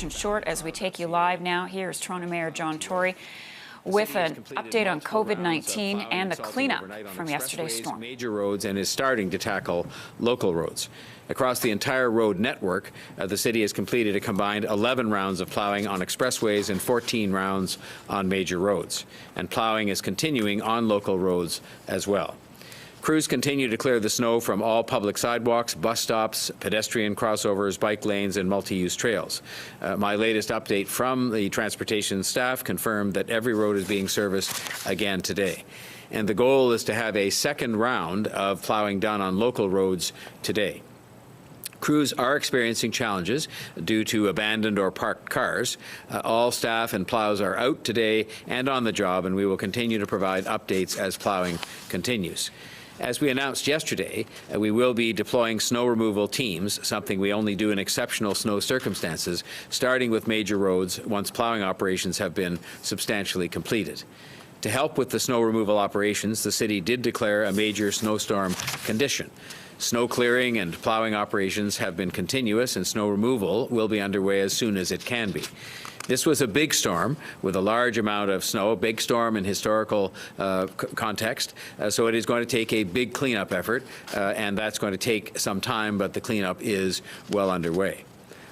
question short as we take you live now. Here is Toronto Mayor John Tory with an update on COVID-19 and the cleanup from yesterday's storm. Major roads and is starting to tackle local roads. Across the entire road network, the city has completed a combined 11 rounds of plowing on expressways and 14 rounds on major roads. And plowing is continuing on local roads as well. Crews continue to clear the snow from all public sidewalks, bus stops, pedestrian crossovers, bike lanes, and multi-use trails. My latest update from the transportation staff confirmed that every road is being serviced again today. And the goal is to have a second round of plowing done on local roads today. Crews are experiencing challenges due to abandoned or parked cars. All staff and plows are out today and on the job, and we will continue to provide updates as plowing continues. As we announced yesterday, we will be deploying snow removal teams, something we only do in exceptional snow circumstances, starting with major roads once plowing operations have been substantially completed. To help with the snow removal operations, the city did declare a major snowstorm condition. Snow clearing and plowing operations have been continuous, and snow removal will be underway as soon as it can be. This was a big storm with a large amount of snow, a big storm in historical context, so it is going to take a big cleanup effort, and that's going to take some time, but the cleanup is well underway.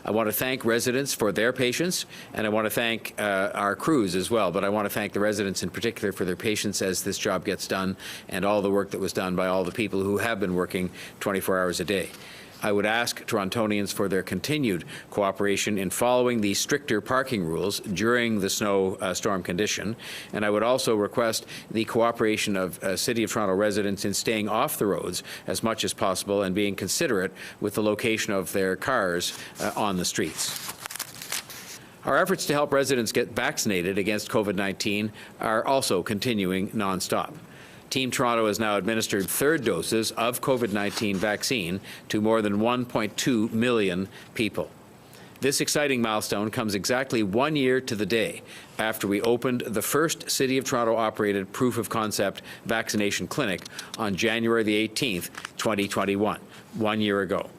I want to thank residents for their patience, and I want to thank our crews as well, but I want to thank the residents in particular for their patience as this job gets done and all the work that was done by all the people who have been working 24 hours a day. I would ask Torontonians for their continued cooperation in following the stricter parking rules during the snow storm condition, and I would also request the cooperation of City of Toronto residents in staying off the roads as much as possible and being considerate with the location of their cars on the streets. Our efforts to help residents get vaccinated against COVID-19 are also continuing nonstop. Team Toronto has now administered third doses of COVID-19 vaccine to more than 1.2 million people. This exciting milestone comes exactly 1 year to the day after we opened the first City of Toronto-operated proof-of-concept vaccination clinic on January the 18th, 2021, 1 year ago.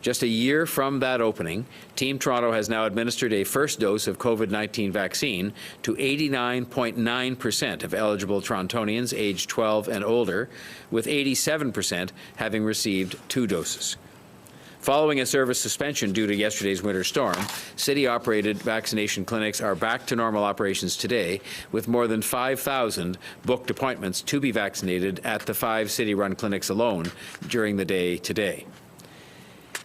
Just a year from that opening, Team Toronto has now administered a first dose of COVID-19 vaccine to 89.9% of eligible Torontonians aged 12 and older, with 87% having received 2 doses. Following a service suspension due to yesterday's winter storm, city-operated vaccination clinics are back to normal operations today, with more than 5,000 booked appointments to be vaccinated at the 5 city-run clinics alone during the day today.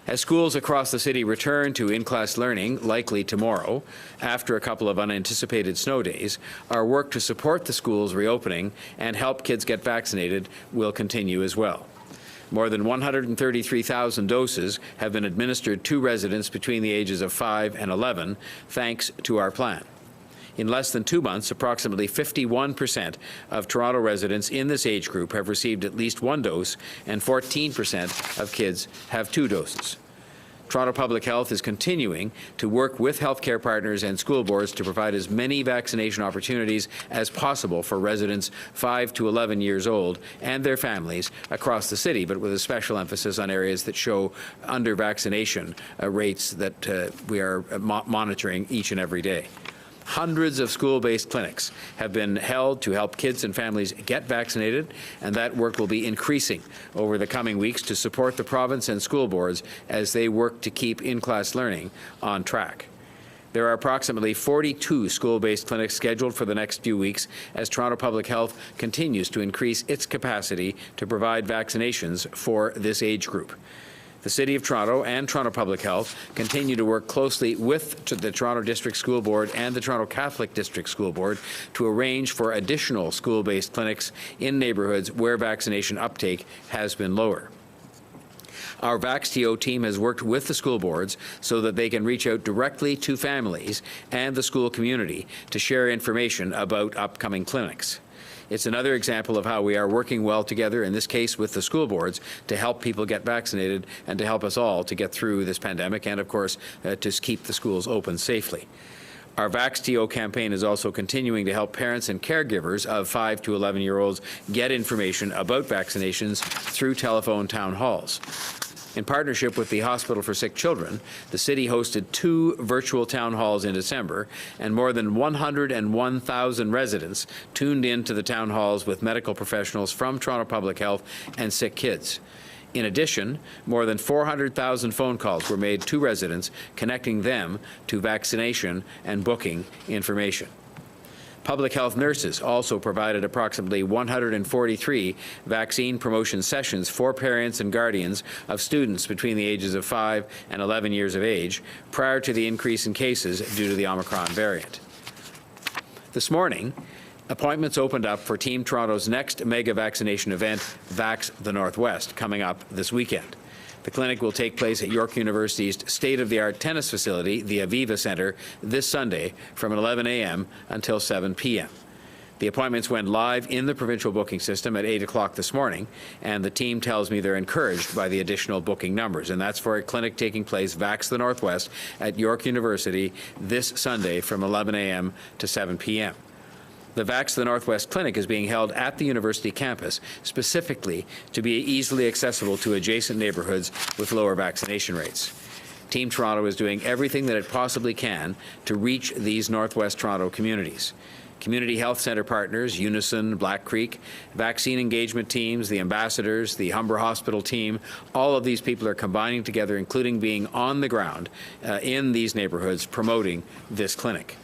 As schools across the city return to in-class learning, likely tomorrow, after a couple of unanticipated snow days, our work to support the schools reopening and help kids get vaccinated will continue as well. More than 133,000 doses have been administered to residents between the ages of 5 and 11, thanks to our plan. In less than 2 months, approximately 51% of Toronto residents in this age group have received at least 1 dose, and 14% of kids have 2 doses. Toronto Public Health is continuing to work with healthcare partners and school boards to provide as many vaccination opportunities as possible for residents 5 to 11 years old and their families across the city, but with a special emphasis on areas that show under-vaccination rates that we are monitoring each and every day. Hundreds of school-based clinics have been held to help kids and families get vaccinated, and that work will be increasing over the coming weeks to support the province and school boards as they work to keep in-class learning on track. There are approximately 42 school-based clinics scheduled for the next few weeks as Toronto Public Health continues to increase its capacity to provide vaccinations for this age group. The City of Toronto and Toronto Public Health continue to work closely with the Toronto District School Board and the Toronto Catholic District School Board to arrange for additional school-based clinics in neighbourhoods where vaccination uptake has been lower. Our VaxTO team has worked with the school boards so that they can reach out directly to families and the school community to share information about upcoming clinics. It's another example of how we are working well together, in this case with the school boards, to help people get vaccinated and to help us all to get through this pandemic and, of course, to keep the schools open safely. Our VaxTO campaign is also continuing to help parents and caregivers of 5 to 11-year-olds get information about vaccinations through telephone town halls. In partnership with the Hospital for Sick Children, the city hosted 2 virtual town halls in December, and more than 101,000 residents tuned in to the town halls with medical professionals from Toronto Public Health and sick kids. In addition, more than 400,000 phone calls were made to residents, connecting them to vaccination and booking information. Public health nurses also provided approximately 143 vaccine promotion sessions for parents and guardians of students between the ages of 5 and 11 years of age prior to the increase in cases due to the Omicron variant. This morning, appointments opened up for Team Toronto's next mega vaccination event, Vax the Northwest, coming up this weekend. The clinic will take place at York University's state-of-the-art tennis facility, the Aviva Centre, this Sunday from 11 a.m. until 7 p.m. The appointments went live in the provincial booking system at 8 o'clock this morning, and the team tells me they're encouraged by the additional booking numbers, and that's for a clinic taking place, Vax the Northwest, at York University this Sunday from 11 a.m. to 7 p.m. The Vax the Northwest Clinic is being held at the university campus, specifically to be easily accessible to adjacent neighbourhoods with lower vaccination rates. Team Toronto is doing everything that it possibly can to reach these Northwest Toronto communities. Community health centre partners, Unison, Black Creek, vaccine engagement teams, the ambassadors, the Humber Hospital team, all of these people are combining together, including being on the ground in these neighbourhoods promoting this clinic.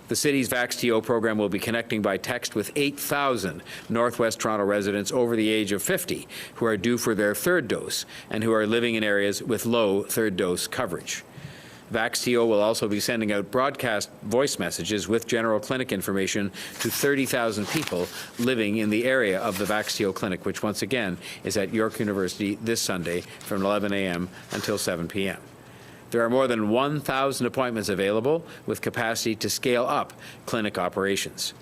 The city's VaxTO program will be connecting by text with 8,000 Northwest Toronto residents over the age of 50 who are due for their 3rd dose and who are living in areas with low 3rd dose coverage. VaxTO will also be sending out broadcast voice messages with general clinic information to 30,000 people living in the area of the VaxTO clinic, which once again is at York University this Sunday from 11 a.m. until 7 p.m. There are more than 1,000 appointments available with capacity to scale up clinic operations.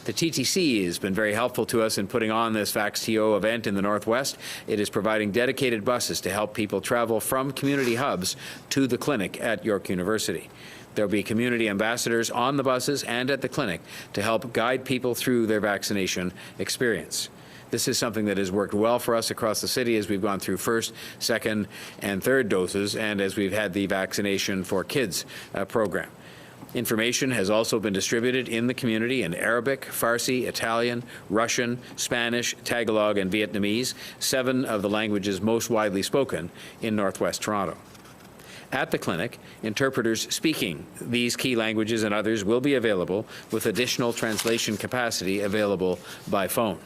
The TTC has been very helpful to us in putting on this VaxTO event in the Northwest. It is providing dedicated buses to help people travel from community hubs to the clinic at York University. There will be community ambassadors on the buses and at the clinic to help guide people through their vaccination experience. This is something that has worked well for us across the city as we've gone through 1st, 2nd, and 3rd doses, and as we've had the Vaccination for Kids program. Information has also been distributed in the community in Arabic, Farsi, Italian, Russian, Spanish, Tagalog, and Vietnamese, 7 of the languages most widely spoken in Northwest Toronto. At the clinic, interpreters speaking these key languages and others will be available, with additional translation capacity available by phone.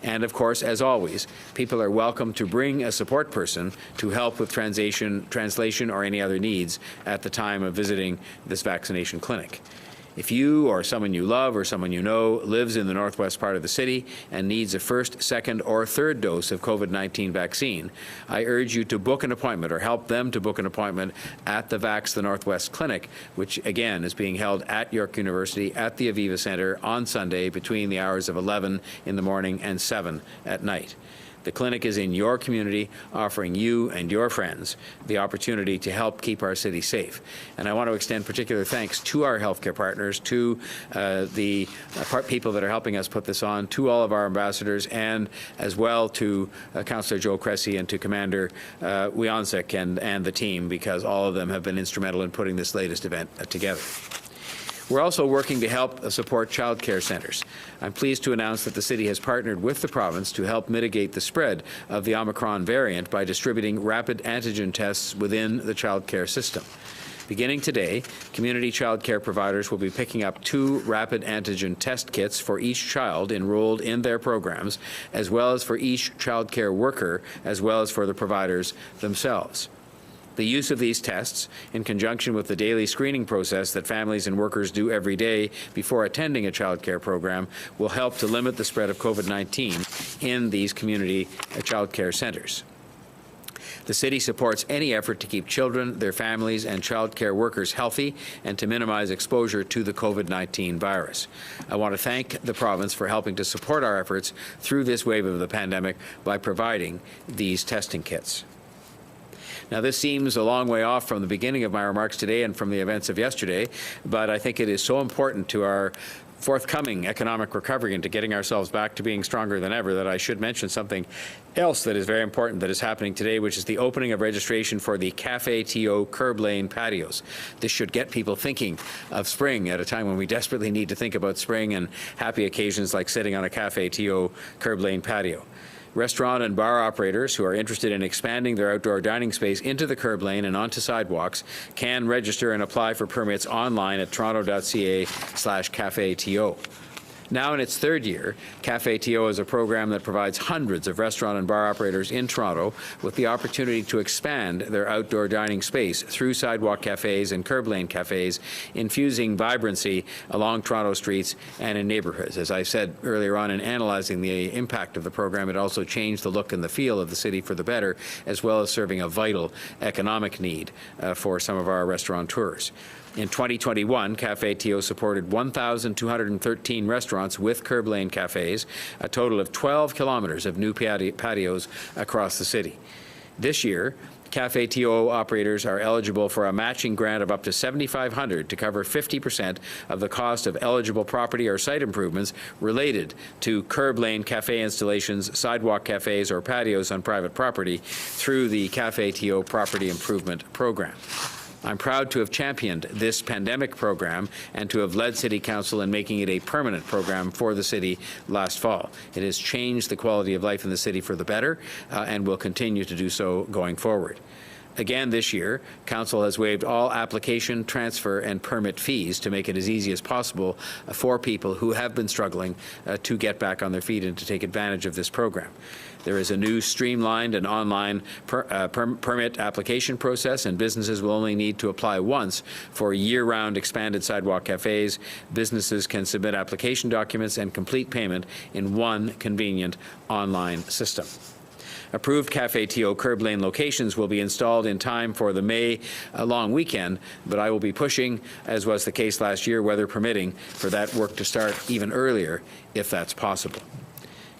And of course, as always, people are welcome to bring a support person to help with translation or any other needs at the time of visiting this vaccination clinic. If you or someone you love or someone you know lives in the northwest part of the city and needs a 1st, 2nd, or 3rd dose of COVID-19 vaccine, I urge you to book an appointment or help them to book an appointment at the Vax the Northwest Clinic, which again is being held at York University at the Aviva Centre on Sunday between the hours of 11 in the morning and 7 at night. The clinic is in your community, offering you and your friends the opportunity to help keep our city safe. And I want to extend particular thanks to our healthcare partners, to the people that are helping us put this on, to all of our ambassadors, and as well to Councillor Joe Cressy and to Commander Wiansek and the team, because all of them have been instrumental in putting this latest event together. We're also working to help support child care centres. I'm pleased to announce that the city has partnered with the province to help mitigate the spread of the Omicron variant by distributing rapid antigen tests within the child care system. Beginning today, community child care providers will be picking up 2 rapid antigen test kits for each child enrolled in their programs, as well as for each child care worker, as well as for the providers themselves. The use of these tests, in conjunction with the daily screening process that families and workers do every day before attending a child care program, will help to limit the spread of COVID-19 in these community child care centres. The city supports any effort to keep children, their families, and child care workers healthy and to minimize exposure to the COVID-19 virus. I want to thank the province for helping to support our efforts through this wave of the pandemic by providing these testing kits. Now, this seems a long way off from the beginning of my remarks today and from the events of yesterday, but I think it is so important to our forthcoming economic recovery and to getting ourselves back to being stronger than ever, that I should mention something else that is very important that is happening today, which is the opening of registration for the Cafe TO curb lane patios. This should get people thinking of spring at a time when we desperately need to think about spring and happy occasions like sitting on a Cafe TO curb lane patio. Restaurant and bar operators who are interested in expanding their outdoor dining space into the curb lane and onto sidewalks can register and apply for permits online at toronto.ca/cafeto. Now in its third year, Cafe TO is a program that provides hundreds of restaurant and bar operators in Toronto with the opportunity to expand their outdoor dining space through sidewalk cafes and curb lane cafes, infusing vibrancy along Toronto streets and in neighborhoods. As I said earlier on in analyzing the impact of the program, it also changed the look and the feel of the city for the better, as well as serving a vital economic need for some of our restaurateurs. In 2021, Cafe TO supported 1,213 restaurants with curb lane cafes, a total of 12 kilometres of new patios across the city. This year, Cafe TO operators are eligible for a matching grant of up to $7,500 to cover 50% of the cost of eligible property or site improvements related to curb lane cafe installations, sidewalk cafes, or patios on private property through the Cafe TO Property Improvement Program. I'm proud to have championed this pandemic program and to have led City Council in making it a permanent program for the city last fall. It has changed the quality of life in the city for the better and will continue to do so going forward. Again this year, Council has waived all application, transfer, and permit fees to make it as easy as possible for people who have been struggling to get back on their feet and to take advantage of this program. There is a new streamlined and online permit application process, and businesses will only need to apply once for year-round expanded sidewalk cafes. Businesses can submit application documents and complete payment in one convenient online system. Approved Cafe TO curb lane locations will be installed in time for the May long weekend, but I will be pushing, as was the case last year, weather permitting, for that work to start even earlier if that's possible.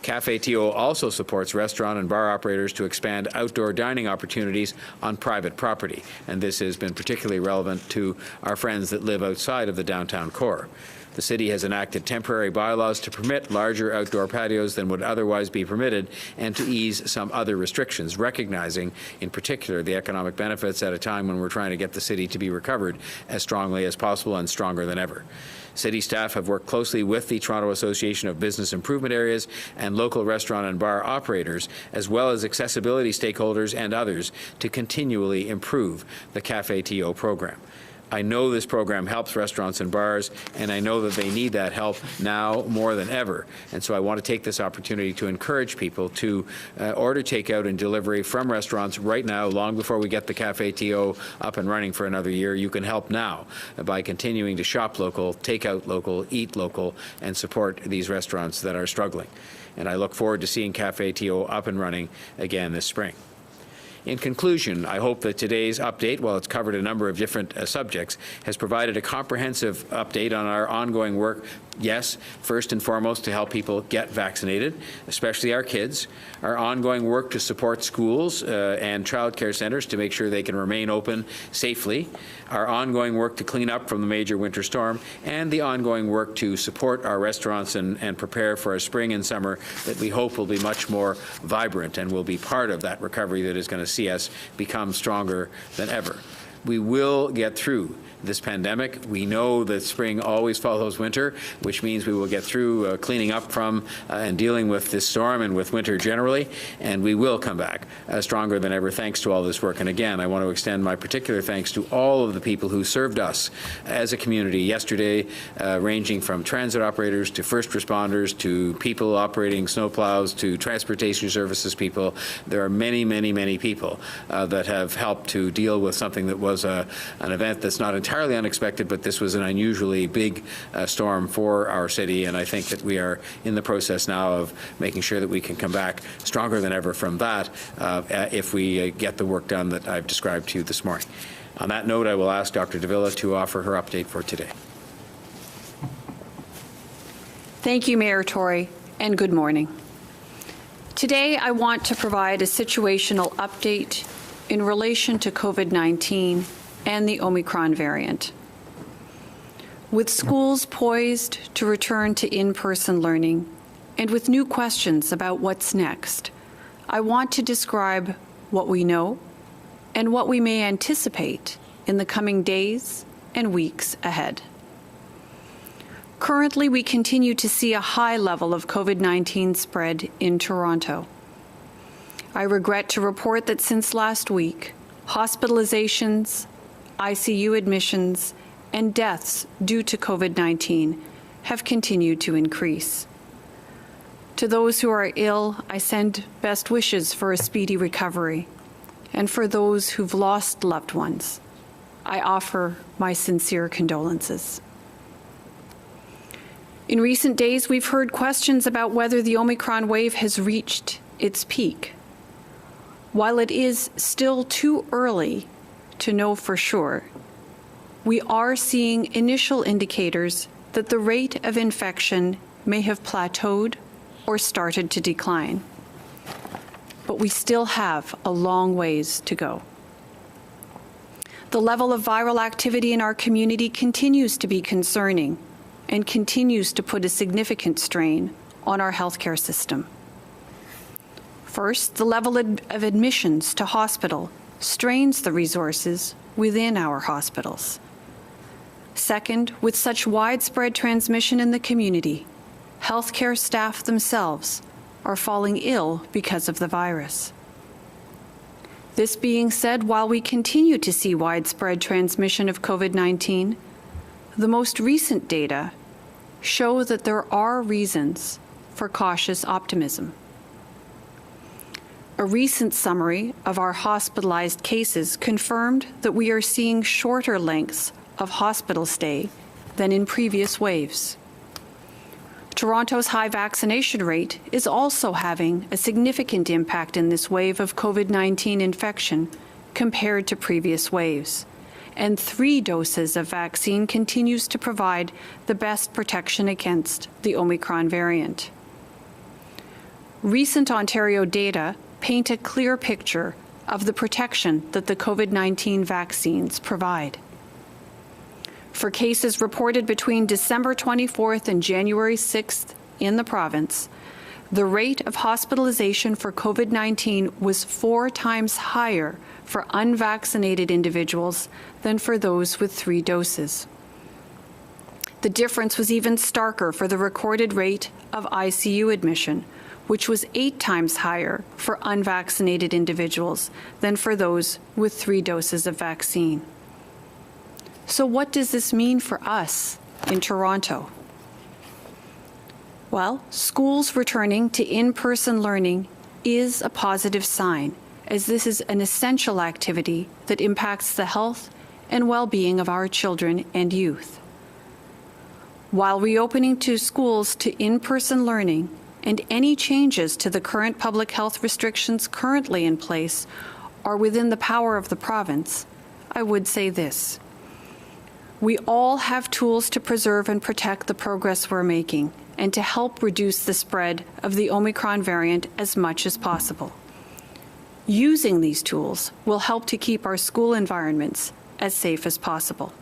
Cafe TO also supports restaurant and bar operators to expand outdoor dining opportunities on private property, and this has been particularly relevant to our friends that live outside of the downtown core. The city has enacted temporary bylaws to permit larger outdoor patios than would otherwise be permitted and to ease some other restrictions, recognizing in particular the economic benefits at a time when we're trying to get the city to be recovered as strongly as possible and stronger than ever. City staff have worked closely with the Toronto Association of Business Improvement Areas and local restaurant and bar operators, as well as accessibility stakeholders and others, to continually improve the Cafe TO program. I know this program helps restaurants and bars, and I know that they need that help now more than ever. And so I want to take this opportunity to encourage people to order takeout and delivery from restaurants right now, long before we get the Cafe TO up and running for another year. You can help now by continuing to shop local, take out local, eat local, and support these restaurants that are struggling. And I look forward to seeing Cafe TO up and running again this spring. In conclusion, I hope that today's update, while it's covered a number of different subjects, has provided a comprehensive update on our ongoing work, yes, first and foremost to help people get vaccinated, especially our kids, our ongoing work to support schools and child care centres to make sure they can remain open safely, our ongoing work to clean up from the major winter storm, and the ongoing work to support our restaurants and prepare for a spring and summer that we hope will be much more vibrant and will be part of that recovery that is going to see us become stronger than ever. We will get through this pandemic. We know that spring always follows winter, which means we will get through cleaning up from and dealing with this storm and with winter generally, and we will come back stronger than ever thanks to all this work. And again, I want to extend my particular thanks to all of the people who served us as a community yesterday, ranging from transit operators to first responders to people operating snowplows to transportation services people. There are many, many, many people that have helped to deal with something that was an event that's not entirely unexpected, but this was an unusually big storm for our city, and I think that we are in the process now of making sure that we can come back stronger than ever from that if we get the work done that I've described to you this morning. On that note, I will ask Dr. Davila to offer her update for today. Thank you, Mayor Tory, and good morning. Today, I want to provide a situational update in relation to COVID-19 and the Omicron variant. With schools poised to return to in-person learning, and with new questions about what's next, I want to describe what we know and what we may anticipate in the coming days and weeks ahead. Currently, we continue to see a high level of COVID-19 spread in Toronto. I regret to report that since last week, hospitalizations, ICU admissions, and deaths due to COVID-19 have continued to increase. To those who are ill, I send best wishes for a speedy recovery. And for those who've lost loved ones, I offer my sincere condolences. In recent days, we've heard questions about whether the Omicron wave has reached its peak. While it is still too early to know for sure, we are seeing initial indicators that the rate of infection may have plateaued or started to decline. But we still have a long ways to go. The level of viral activity in our community continues to be concerning and continues to put a significant strain on our healthcare system. First, the level of admissions to hospital strains the resources within our hospitals. Second, with such widespread transmission in the community, healthcare staff themselves are falling ill because of the virus. This being said, while we continue to see widespread transmission of COVID-19, the most recent data show that there are reasons for cautious optimism. A recent summary of our hospitalized cases confirmed that we are seeing shorter lengths of hospital stay than in previous waves. Toronto's high vaccination rate is also having a significant impact in this wave of COVID-19 infection compared to previous waves. And 3 doses of vaccine continues to provide the best protection against the Omicron variant. Recent Ontario data paint a clear picture of the protection that the COVID-19 vaccines provide. For cases reported between December 24th and January 6th in the province, the rate of hospitalization for COVID-19 was 4 times higher for unvaccinated individuals than for those with 3 doses. The difference was even starker for the recorded rate of ICU admission, which was 8 times higher for unvaccinated individuals than for those with 3 doses of vaccine. So what does this mean for us in Toronto? Well, schools returning to in-person learning is a positive sign, as this is an essential activity that impacts the health and well-being of our children and youth. While reopening to schools to in-person learning and any changes to the current public health restrictions currently in place are within the power of the province, I would say this. We all have tools to preserve and protect the progress we're making and to help reduce the spread of the Omicron variant as much as possible. Using these tools will help to keep our school environments as safe as possible.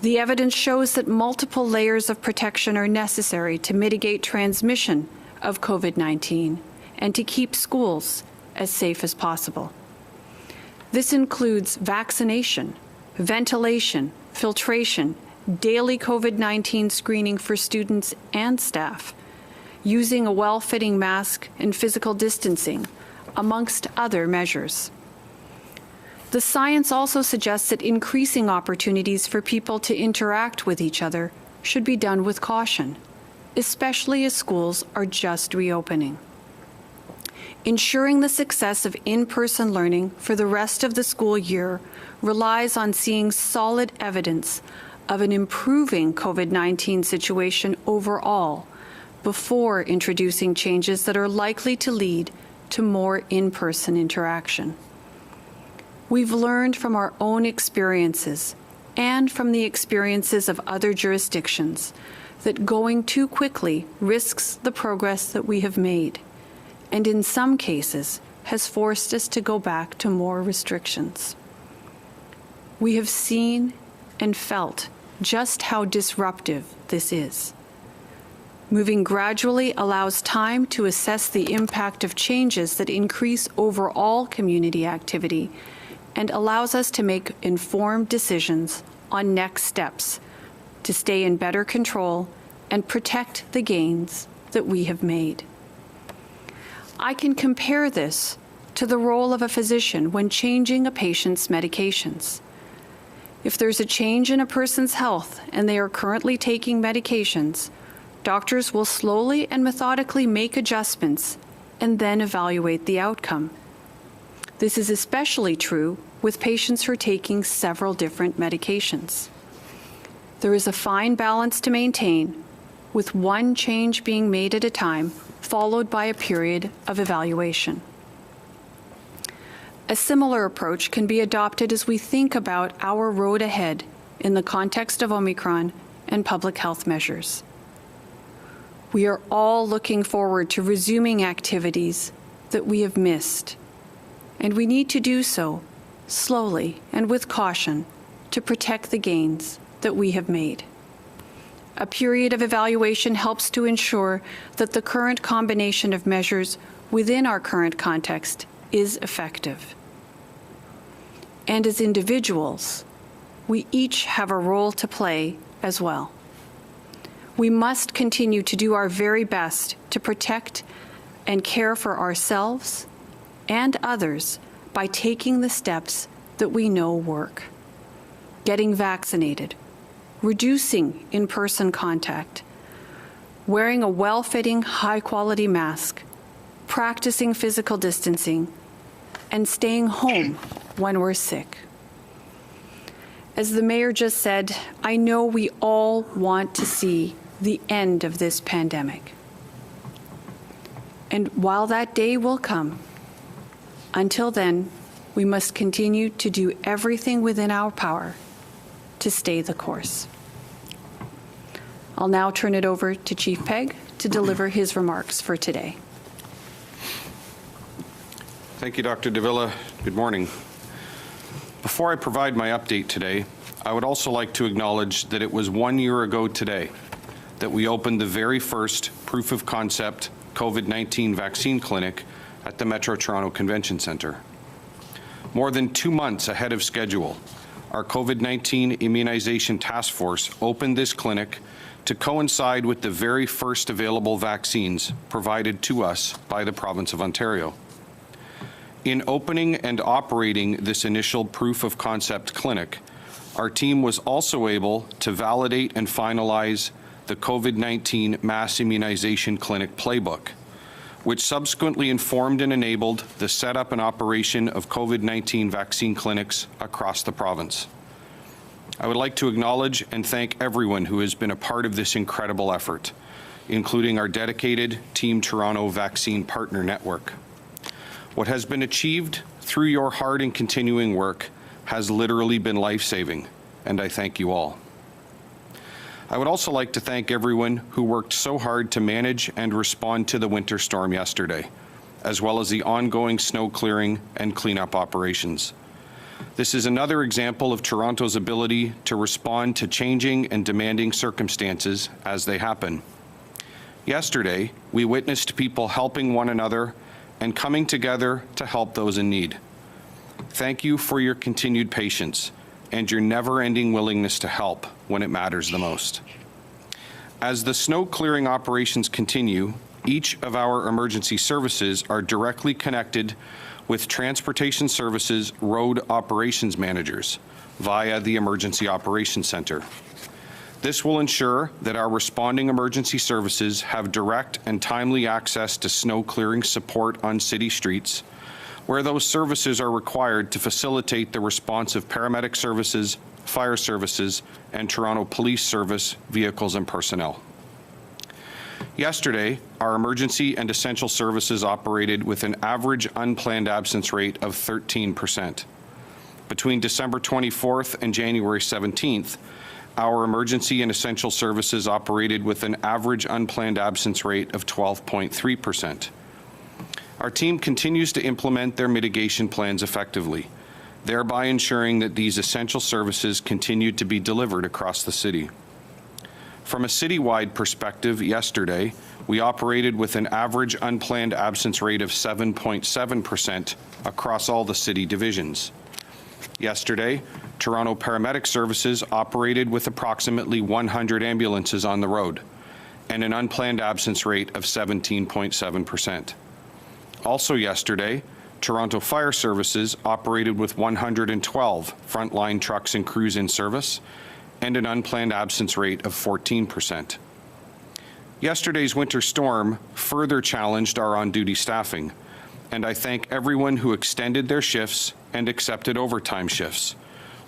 The evidence shows that multiple layers of protection are necessary to mitigate transmission of COVID-19 and to keep schools as safe as possible. This includes vaccination, ventilation, filtration, daily COVID-19 screening for students and staff, using a well-fitting mask and physical distancing, amongst other measures. The science also suggests that increasing opportunities for people to interact with each other should be done with caution, especially as schools are just reopening. Ensuring the success of in-person learning for the rest of the school year relies on seeing solid evidence of an improving COVID-19 situation overall before introducing changes that are likely to lead to more in-person interaction. We've learned from our own experiences and from the experiences of other jurisdictions that going too quickly risks the progress that we have made, and in some cases has forced us to go back to more restrictions. We have seen and felt just how disruptive this is. Moving gradually allows time to assess the impact of changes that increase overall community activity and allows us to make informed decisions on next steps to stay in better control and protect the gains that we have made. I can compare this to the role of a physician when changing a patient's medications. If there's a change in a person's health and they are currently taking medications, doctors will slowly and methodically make adjustments and then evaluate the outcome. This is especially true with patients who are taking several different medications. There is a fine balance to maintain, with one change being made at a time, followed by a period of evaluation. A similar approach can be adopted as we think about our road ahead in the context of Omicron and public health measures. We are all looking forward to resuming activities that we have missed, and we need to do so slowly and with caution to protect the gains that we have made. A period of evaluation helps to ensure that the current combination of measures within our current context is effective. And as individuals, we each have a role to play as well. We must continue to do our very best to protect and care for ourselves and others by taking the steps that we know work. Getting vaccinated, reducing in-person contact, wearing a well-fitting, high-quality mask, practicing physical distancing, and staying home when we're sick. As the mayor just said, I know we all want to see the end of this pandemic. And while that day will come, until then, we must continue to do everything within our power to stay the course. I'll now turn it over to Chief Pegg to deliver his remarks for today. Thank you, Dr. Davila. Good morning. Before I provide my update today, I would also like to acknowledge that it was 1 year ago today that we opened the very first proof of concept COVID-19 vaccine clinic at the Metro Toronto Convention Centre. More than 2 months ahead of schedule, our COVID-19 Immunization Task Force opened this clinic to coincide with the very first available vaccines provided to us by the province of Ontario. In opening and operating this initial proof of concept clinic, our team was also able to validate and finalize the COVID-19 mass immunization clinic playbook, which subsequently informed and enabled the setup and operation of COVID-19 vaccine clinics across the province. I would like to acknowledge and thank everyone who has been a part of this incredible effort, including our dedicated Team Toronto Vaccine Partner Network. What has been achieved through your hard and continuing work has literally been life-saving, and I thank you all. I would also like to thank everyone who worked so hard to manage and respond to the winter storm yesterday, as well as the ongoing snow clearing and cleanup operations. This is another example of Toronto's ability to respond to changing and demanding circumstances as they happen. Yesterday, we witnessed people helping one another and coming together to help those in need. Thank you for your continued patience and your never-ending willingness to help when it matters the most. As the snow clearing operations continue, each of our emergency services are directly connected with Transportation Services Road Operations Managers via the Emergency Operations Centre. This will ensure that our responding emergency services have direct and timely access to snow clearing support on city streets, where those services are required to facilitate the response of paramedic services, fire services, and Toronto Police Service vehicles and personnel. Yesterday, our emergency and essential services operated with an average unplanned absence rate of 13%. Between December 24th and January 17th, our emergency and essential services operated with an average unplanned absence rate of 12.3%. Our team continues to implement their mitigation plans effectively. thereby ensuring that these essential services continued to be delivered across the city. From a citywide perspective, yesterday, we operated with an average unplanned absence rate of 7.7% across all the city divisions. Yesterday, Toronto Paramedic Services operated with approximately 100 ambulances on the road and an unplanned absence rate of 17.7%. Also yesterday, Toronto Fire Services operated with 112 frontline trucks and crews in service and an unplanned absence rate of 14%. Yesterday's winter storm further challenged our on-duty staffing, and I thank everyone who extended their shifts and accepted overtime shifts,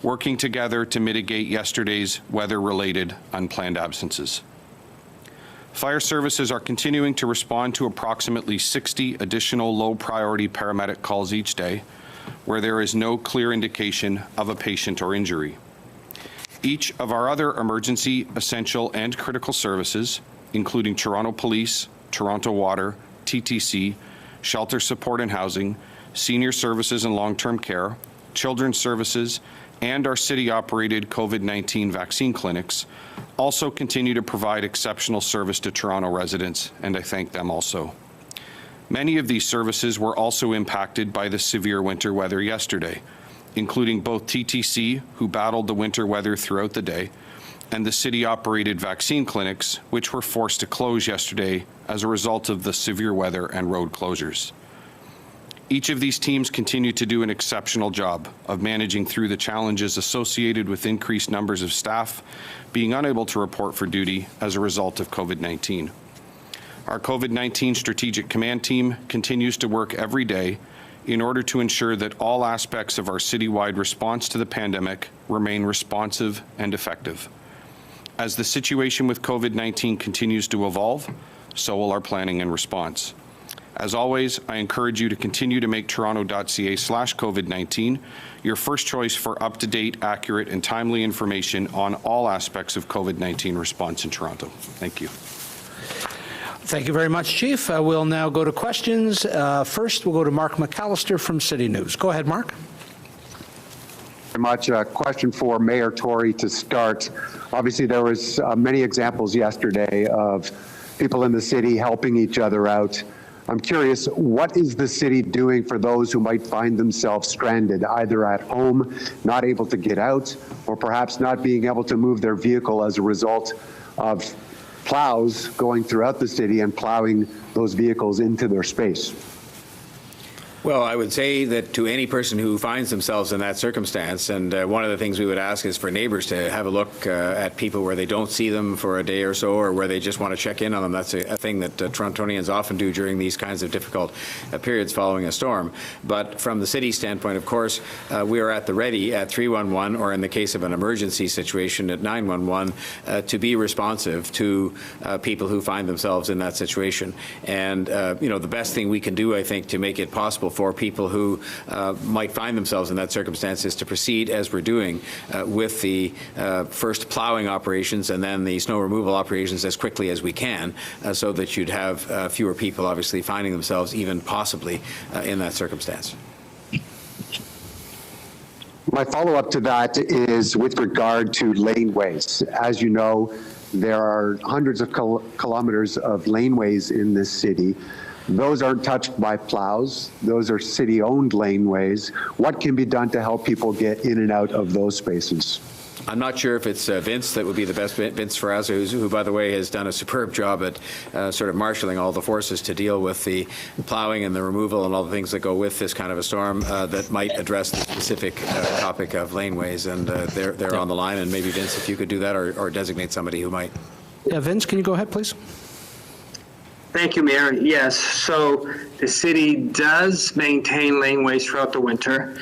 working together to mitigate yesterday's weather-related unplanned absences. Fire services are continuing to respond to approximately 60 additional low-priority paramedic calls each day, where there is no clear indication of a patient or injury. Each of our other emergency, essential, and critical services, including Toronto Police, Toronto Water, TTC, Shelter Support and Housing, Senior Services and Long-Term Care, Children's Services, and our city-operated COVID-19 vaccine clinics, also continue to provide exceptional service to Toronto residents, and I thank them also. Many of these services were also impacted by the severe winter weather yesterday, including both TTC, who battled the winter weather throughout the day, and the city-operated vaccine clinics, which were forced to close yesterday as a result of the severe weather and road closures. Each of these teams continue to do an exceptional job of managing through the challenges associated with increased numbers of staff being unable to report for duty as a result of COVID-19. Our COVID-19 Strategic Command Team continues to work every day in order to ensure that all aspects of our citywide response to the pandemic remain responsive and effective. As the situation with COVID-19 continues to evolve, so will our planning and response. As always, I encourage you to continue to make toronto.ca/COVID-19 your first choice for up-to-date, accurate, and timely information on all aspects of COVID-19 response in Toronto. Thank you. Thank you very much, Chief. We'll now go to questions. First, we'll go to Mark McAllister from City News. Go ahead, Mark. Much. A question for Mayor Tory to start. Obviously, there was many examples yesterday of people in the city helping each other out. I'm curious, what is the city doing for those who might find themselves stranded, either at home, not able to get out, or perhaps not being able to move their vehicle as a result of plows going throughout the city and plowing those vehicles into their space? Well, I would say that to any person who finds themselves in that circumstance, and one of the things we would ask is for neighbors to have a look at people where they don't see them for a day or so, or where they just want to check in on them. That's a thing that Torontonians often do during these kinds of difficult periods following a storm. But from the city standpoint, of course, we are at the ready at 311, or in the case of an emergency situation at 911, to be responsive to people who find themselves in that situation. And, the best thing we can do, I think, to make it possible for people who might find themselves in that circumstance is to proceed as we're doing with the first plowing operations and then the snow removal operations as quickly as we can, so that you'd have fewer people obviously finding themselves even possibly in that circumstance. My follow-up to that is with regard to laneways. As you know, there are hundreds of kilometers of laneways in this city. Those aren't touched by plows. Those are city-owned laneways. What can be done to help people get in and out of those spaces? I'm not sure if it's Vince that would be the best, Vince Ferrazzo, who, by the way, has done a superb job at sort of marshalling all the forces to deal with the plowing and the removal and all the things that go with this kind of a storm that might address the specific topic of laneways. And they're on the line. And maybe, Vince, if you could do that or designate somebody who might. Yeah, Vince, can you go ahead, please? Thank you, Mayor. Yes, so the city does maintain laneways throughout the winter.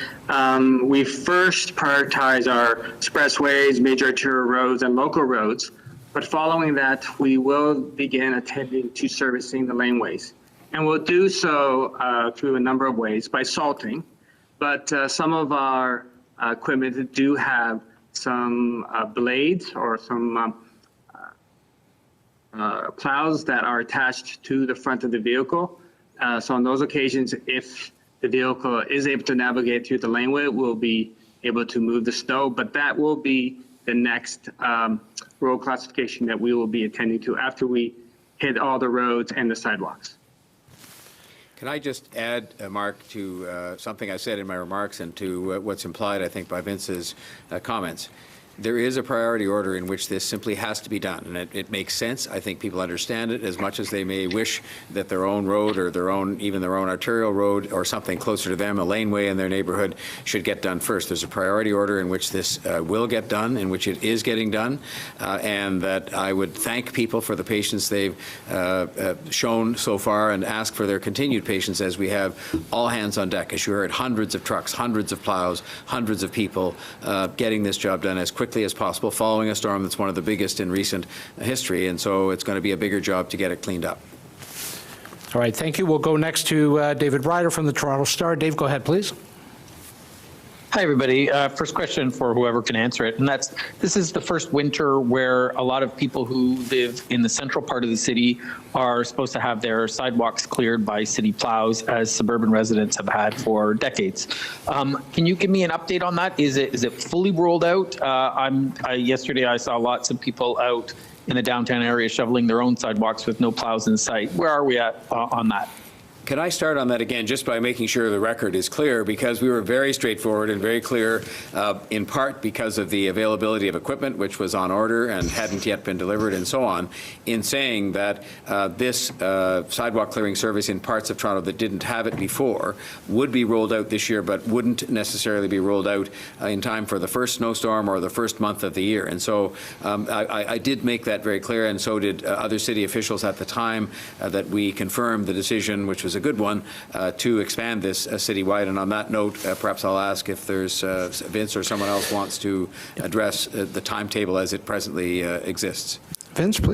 We first prioritize our expressways, major arterial roads, and local roads. But following that, we will begin attending to servicing the laneways. And we'll do so through a number of ways, by salting. But some of our equipment do have some blades or some plows that are attached to the front of the vehicle. So on those occasions, if the vehicle is able to navigate through the laneway, we'll be able to move the snow, but that will be the next road classification that we will be attending to after we hit all the roads and the sidewalks. Can I just add, Mark, to something I said in my remarks and to what's implied, I think, by Vince's comments? There is a priority order in which this simply has to be done, and it makes sense. I think people understand it as much as they may wish that their own road or even their own arterial road or something closer to them, a laneway in their neighborhood, should get done first. There's a priority order in which this will get done, in which it is getting done, and that I would thank people for the patience they've shown so far and ask for their continued patience as we have all hands on deck. As you heard, hundreds of trucks, hundreds of plows, hundreds of people getting this job done as quickly as possible, following a storm that's one of the biggest in recent history, and so it's going to be a bigger job to get it cleaned up. All right, thank you. We'll go next to David Ryder from the Toronto Star. Dave, go ahead, please. Hi, everybody. First question for whoever can answer it, and this is the first winter where a lot of people who live in the central part of the city are supposed to have their sidewalks cleared by city plows, as suburban residents have had for decades. Can you give me an update on that? Is it fully rolled out? Yesterday I saw lots of people out in the downtown area shoveling their own sidewalks with no plows in sight. Where are we at on that? Can I start on that again just by making sure the record is clear, because we were very straightforward and very clear, in part because of the availability of equipment, which was on order and hadn't yet been delivered and so on, in saying that this sidewalk clearing service in parts of Toronto that didn't have it before would be rolled out this year, but wouldn't necessarily be rolled out in time for the first snowstorm or the first month of the year. And so I did make that very clear, and so did other city officials at the time that we confirmed the decision, which was a good one, to expand this citywide. And on that note, perhaps I'll ask if there's Vince or someone else wants to address the timetable as it presently exists. Vince, please.